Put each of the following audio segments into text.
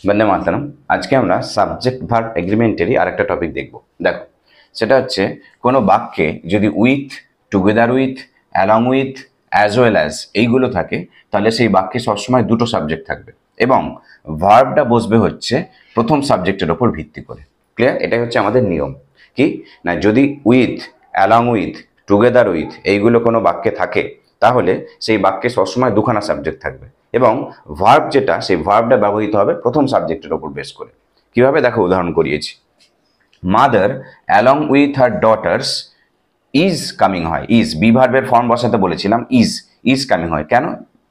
বন্দে মাতরম। আজকে আমরা subject verb এগ্রিমেন্টেরই আরেকটা টপিক দেখব। দেখো, সেটা হচ্ছে কোনো বাক্যে যদি with, together with, along with, as well as এইগুলো থাকে, তাহলে সেই বাক্যে সবসময় দুটো সাবজেক্ট থাকবে এবং ভার্বটা বসবে হচ্ছে প্রথম সাবজেক্টের ওপর ভিত্তি করে। ক্লিয়ার? এটাই হচ্ছে আমাদের নিয়ম। কি না, যদি with, along with, together with এইগুলো কোনো বাক্যে থাকে, তাহলে সেই বাক্যে সবসময় দুখানা সাবজেক্ট থাকবে এবং ভার্ব যেটা, সেই ভার্বটা ব্যবহৃত হবে প্রথম সাবজেক্টের ওপর বেস করে। কিভাবে দেখো, উদাহরণ করিয়েছি। Mother along with her daughters is coming হয়। ইজ বি ভার্বের ফর্ম বসাতে বলেছিলাম, ইজ কামিং হয়। কেন?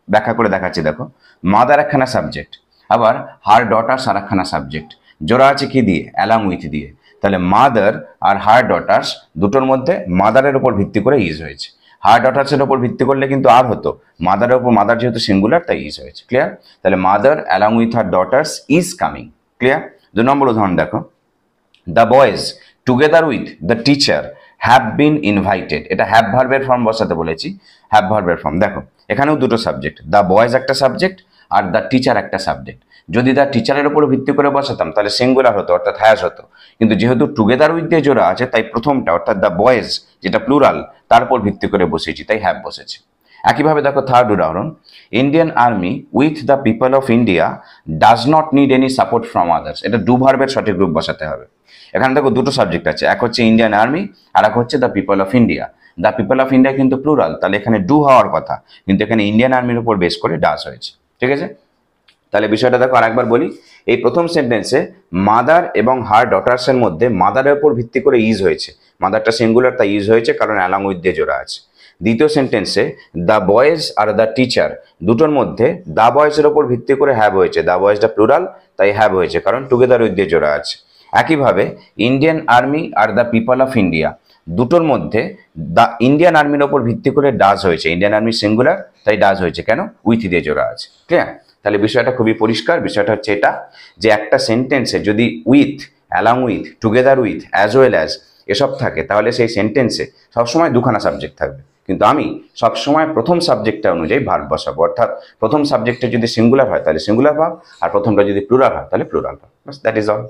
ব্যাখ্যা করে দেখাচ্ছি। দেখো, মাদার একখানা সাবজেক্ট, আবার হার ডটার্স আর একখানা সাবজেক্ট, জোড়া আছে কি দিয়ে? অ্যালং উইথ দিয়ে। তাহলে মাদার আর হার ডটার্স দুটোর মধ্যে মাদারের উপর ভিত্তি করে ইজ হয়েছে। হার ডটার্সের উপর ভিত্তি করলে কিন্তু আর হতো, মাদারের উপর মাদার যেহেতু সিঙ্গুলার তাই ইজ হয়েছে। ক্লিয়ার? তাহলে mother along with her daughters is coming. Clear? 2 নম্বর উদাহরণ দেখো, the boys together with the teacher have been invited. এটা হ্যাভ ভার্বের ফর্ম বসাতে বলেছি, হ্যাভ ভার্বের ফর্ম। দেখো, এখানেও দুটো সাবজেক্ট, দ্য বয়েজ একটা সাবজেক্ট আর দ্য টিচার একটা সাবজেক্ট। যদি দ্য টিচারের উপর ভিত্তি করে বসাতাম তাহলে সিঙ্গুলার হতো, অর্থাৎ হ্যাজ হতো। কিন্তু যেহেতু টুগেদার উইথ দিয়ে জোড়া আছে, তাই প্রথমটা অর্থাৎ দ্য বয়েজ যেটা প্লুরাল, তার উপর ভিত্তি করে বসেছি, তাই হ্যাভ বসেছে। একইভাবে দেখো, থার্ড উদাহরণ, Indian army with the people of India does not need any support from others. এটা ডু ভার্বের সঠিক রূপ বসাতে হবে। এখানে দেখো দুটো সাবজেক্ট আছে, এক হচ্ছে ইন্ডিয়ান আর্মি আর এক হচ্ছে the people of India. The people of India কিন্তু প্লুরাল, তাহলে এখানে ডু হওয়ার কথা, কিন্তু এখানে ইন্ডিয়ান আর্মির উপর বেস করে ডাজ হয়েছে। ঠিক আছে? তাহলে বিষয়টা দেখো আরেকবার বলি। এই প্রথম সেন্টেন্সে মাদার এবং হার ডটার্সের মধ্যে মাদারের উপর ভিত্তি করে ইজ হয়েছে, মাদারটা সিঙ্গুলার তাই ইজ হয়েছে, কারণ অ্যালং উইথ দিয়ে জোড়া আছে। দ্বিতীয় সেন্টেন্সে the boys R the teacher দুটোর মধ্যে দ্য বয়েজের ওপর ভিত্তি করে হ্যাভ হয়েছে, দ্য বয়েজটা প্লুরাল তাই হ্যাভ হয়েছে, কারণ টুগেদার উইথ দিয়ে জোড়া আছে। একইভাবে Indian army are the people of India দুটোর মধ্যে দ্য ইন্ডিয়ান আর্মির ওপর ভিত্তি করে ডাজ হয়েছে, ইন্ডিয়ান আর্মি সিঙ্গুলার তাই ডাজ হয়েছে, কেন? উইথ দিয়ে জোড়া আছে। ক্লিয়ার? তাহলে বিষয়টা খুবই পরিষ্কার। বিষয়টা হচ্ছে এটা, যে একটা সেন্টেন্সে যদি with, along with, together with, as well as এসব থাকে, তাহলে সেই সেন্টেন্সে সবসময় দুখানা সাবজেক্ট থাকবে, কিন্তু আমি সবসময় প্রথম সাবজেক্টটা অনুযায়ী ভার্ব বসাবো। অর্থাৎ প্রথম সাবজেক্টে যদি সিঙ্গুলার হয় তাহলে সিঙ্গুলার ভার্ব, আর প্রথমটা যদি প্লুরাল হয় তাহলে plural verb. That is all.